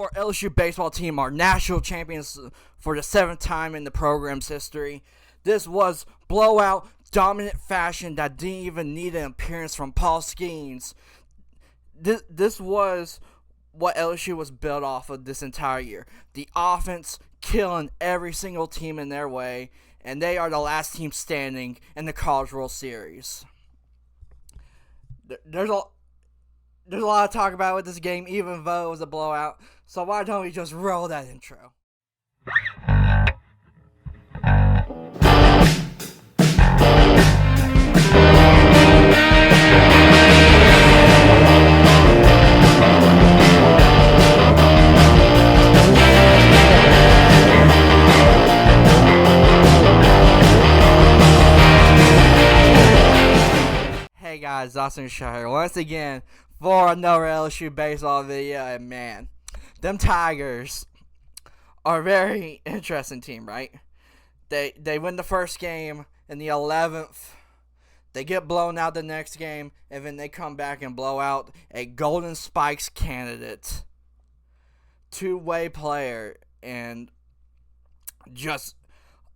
our LSU baseball team are national champions for the 7th time in the program's history. This was blowout, dominant fashion that didn't even need an appearance from Paul Skeens. This was what LSU was built off of this entire year. The offense killing every single team in their way, and they are the last team standing in the College World Series. There's a lot to talk about with this game, even though it was a blowout. So why don't we just roll that intro? Hey guys, Austin Shire once again for another LSU baseball video, and man, them Tigers are a very interesting team, right? They win the first game in the 11th, they get blown out the next game, and then they come back and blow out a Golden Spikes candidate, two-way player, and just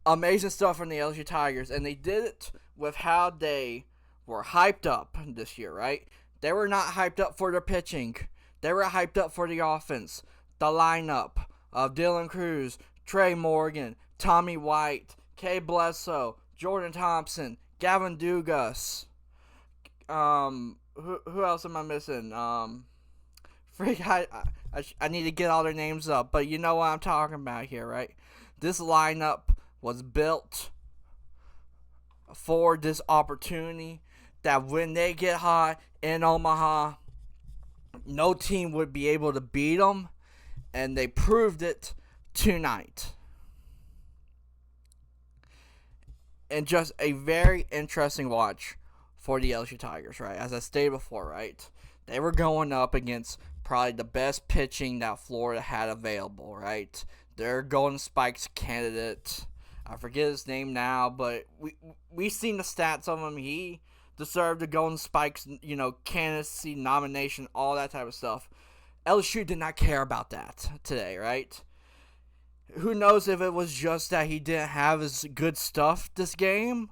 amazing stuff from the LSU Tigers, and they did it with how they were hyped up this year, right? They were not hyped up for their pitching. They were hyped up for the offense. The lineup of Dylan Cruz, Trey Morgan, Tommy White, Kay Bledsoe, Jordan Thompson, Gavin Dugas. Who else am I missing? I need to get all their names up, but you know what I'm talking about here, right? This lineup was built for this opportunity, that when they get hot in Omaha, no team would be able to beat them, and they proved it tonight. And just a very interesting watch for the LSU Tigers, right? As I stated before, right? They were going up against probably the best pitching that Florida had available, right? Their Golden Spikes candidate, I forget his name now, but we seen the stats of him. He deserved the Golden Spikes, candidacy, nomination, all that type of stuff. LSU did not care about that today, right? Who knows if it was just that he didn't have his good stuff this game,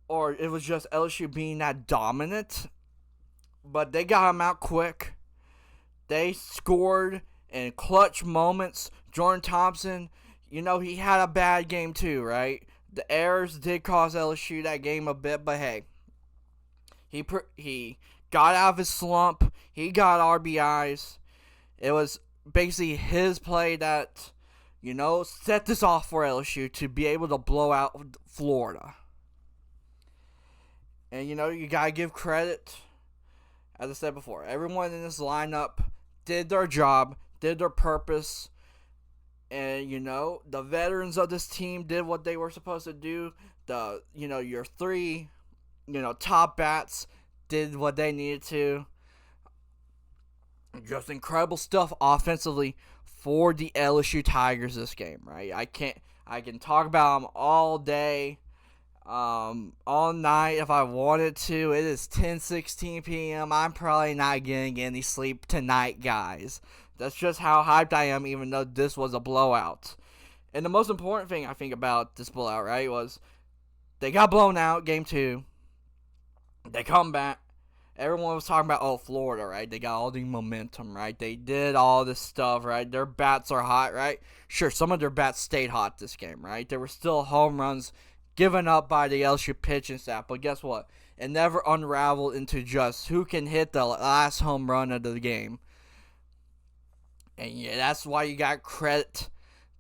or it was just LSU being that dominant. But they got him out quick. They scored in clutch moments. Jordan Thompson, he had a bad game too, right? The errors did cost LSU that game a bit, but hey, he got out of his slump. He got RBIs. It was basically his play that, set this off for LSU to be able to blow out Florida. And, you got to give credit, as I said before, everyone in this lineup did their job, did their purpose. And, the veterans of this team did what they were supposed to do. Your three, top bats did what they needed to. Just incredible stuff offensively for the LSU Tigers this game, right? I can talk about them all day, all night if I wanted to. It is 10:16 p.m. I'm probably not getting any sleep tonight, guys. That's just how hyped I am, even though this was a blowout. And the most important thing I think about this blowout, right, was they got blown out game 2. They come back. Everyone was talking about, Florida, right? They got all the momentum, right? They did all this stuff, right? Their bats are hot, right? Sure, some of their bats stayed hot this game, right? There were still home runs given up by the LSU pitching staff. But guess what? It never unraveled into just who can hit the last home run of the game. And yeah, that's why you got to credit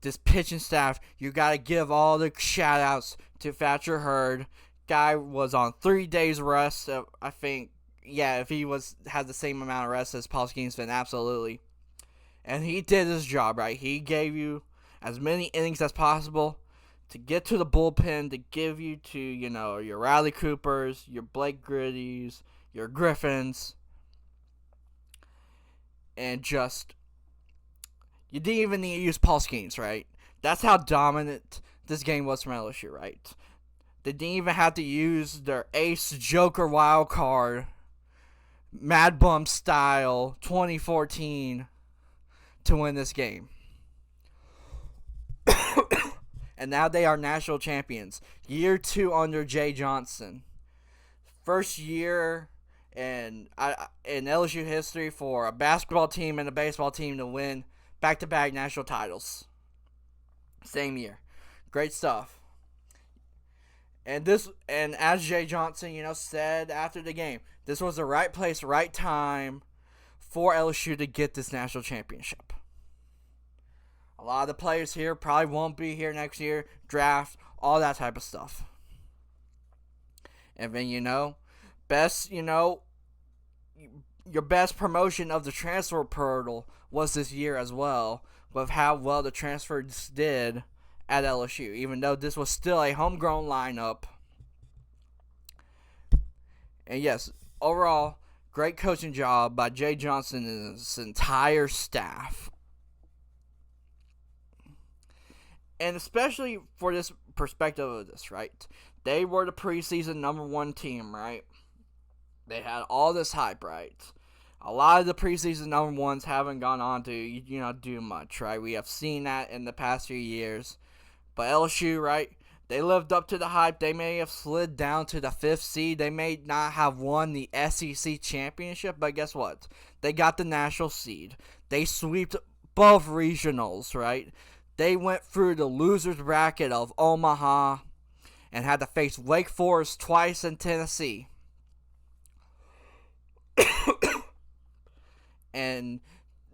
this pitching staff. You got to give all the shout-outs to Thatcher Hurd. Guy was on 3 days rest, I think. Yeah, if he had the same amount of rest as Paul Skeens, then absolutely. And he did his job, right? He gave you as many innings as possible to get to the bullpen, to give you to, your Riley Coopers, your Blake Gritties, your Griffins. And just, you didn't even need to use Paul Skeens, right? That's how dominant this game was from LSU, right? They didn't even have to use their ace Joker wild card, Mad Bum style 2014 to win this game. And now they are national champions. Year 2 under Jay Johnson. First year in LSU history for a basketball team and a baseball team to win back-to-back national titles. Same year. Great stuff. And as Jay Johnson, said after the game, this was the right place, right time for LSU to get this national championship. A lot of the players here probably won't be here next year, draft, all that type of stuff. And then, your best promotion of the transfer portal was this year as well, with how well the transfers did at LSU, even though this was still a homegrown lineup. And yes, overall, great coaching job by Jay Johnson and his entire staff. And especially for this perspective of this, right? They were the preseason number 1 team, right? They had all this hype, right? A lot of the preseason number 1s haven't gone on to, do much, right? We have seen that in the past few years. But LSU, right? They lived up to the hype. They may have slid down to the 5th seed. They may not have won the SEC championship, but guess what? They got the national seed. They swept both regionals, right? They went through the loser's bracket of Omaha and had to face Wake Forest twice in Tennessee. And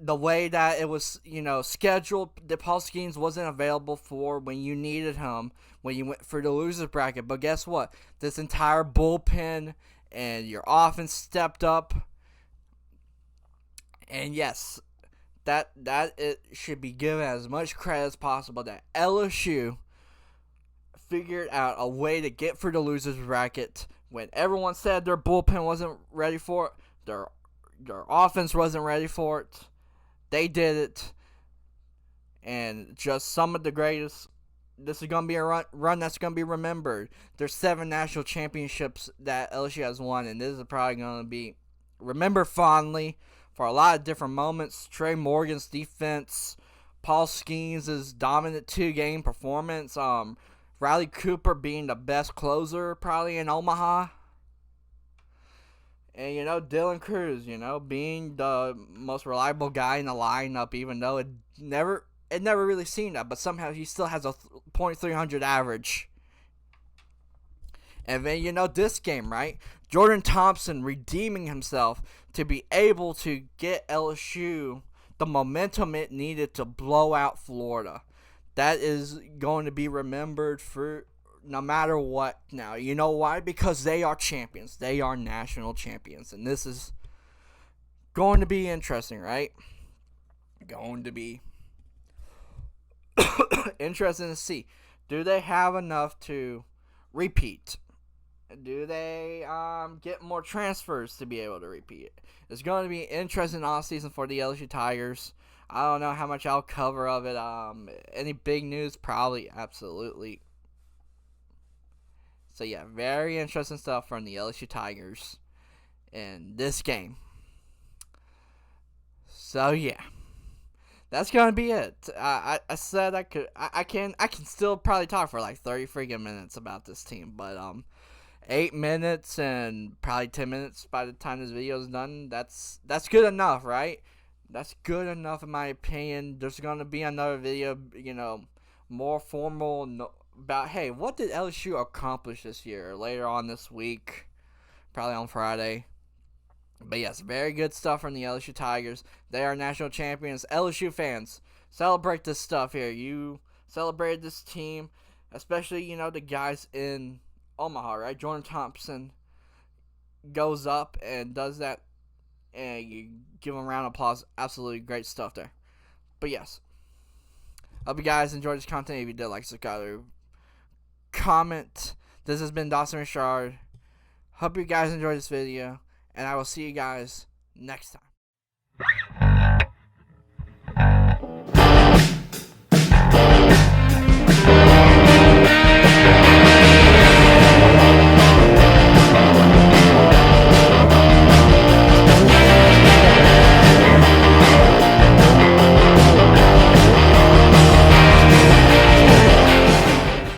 the way that it was, scheduled, the Paul Skeens wasn't available for when you needed him, when you went for the loser's bracket. But guess what? This entire bullpen and your offense stepped up. And yes, that it should be given as much credit as possible that LSU figured out a way to get through the loser's bracket when everyone said their bullpen wasn't ready for it, their offense wasn't ready for it. They did it, and just some of the greatest. This is going to be a run that's going to be remembered. There's 7 national championships that LSU has won, and this is probably going to be remembered fondly for a lot of different moments. Trey Morgan's defense, Paul Skeens' dominant 2-game performance, Riley Cooper being the best closer probably in Omaha. And, Dylan Cruz, being the most reliable guy in the lineup, even though it never really seen that, but somehow he still has a .300 average. And then, this game, right? Jordan Thompson redeeming himself to be able to get LSU the momentum it needed to blow out Florida. That is going to be remembered for no matter what now. You know why? Because they are champions. They are national champions. And this is going to be interesting, right? Going to be interesting to see. Do they have enough to repeat? Do they get more transfers to be able to repeat it? It's going to be an interesting offseason for the LSU Tigers. I don't know how much I'll cover of it. Any big news? Probably, absolutely. So, yeah, very interesting stuff from the LSU Tigers in this game. So, yeah, that's going to be it. I said I can still probably talk for like 30 freaking minutes about this team. But 8 minutes and probably 10 minutes by the time this video is done, that's good enough, right? That's good enough in my opinion. There's going to be another video, more formal about, hey, what did LSU accomplish this year later on this week, probably on Friday. But yes, very good stuff from the LSU Tigers. They are national champions. LSU fans, celebrate this stuff here. You celebrated this team, especially, the guys in Omaha, right? Jordan Thompson goes up and does that, and you give him a round of applause. Absolutely great stuff there. But yes, hope you guys enjoyed this content. If you did, like, subscribe, comment. This has been Dawson Richard. Hope you guys enjoyed this video, and I will see you guys next time.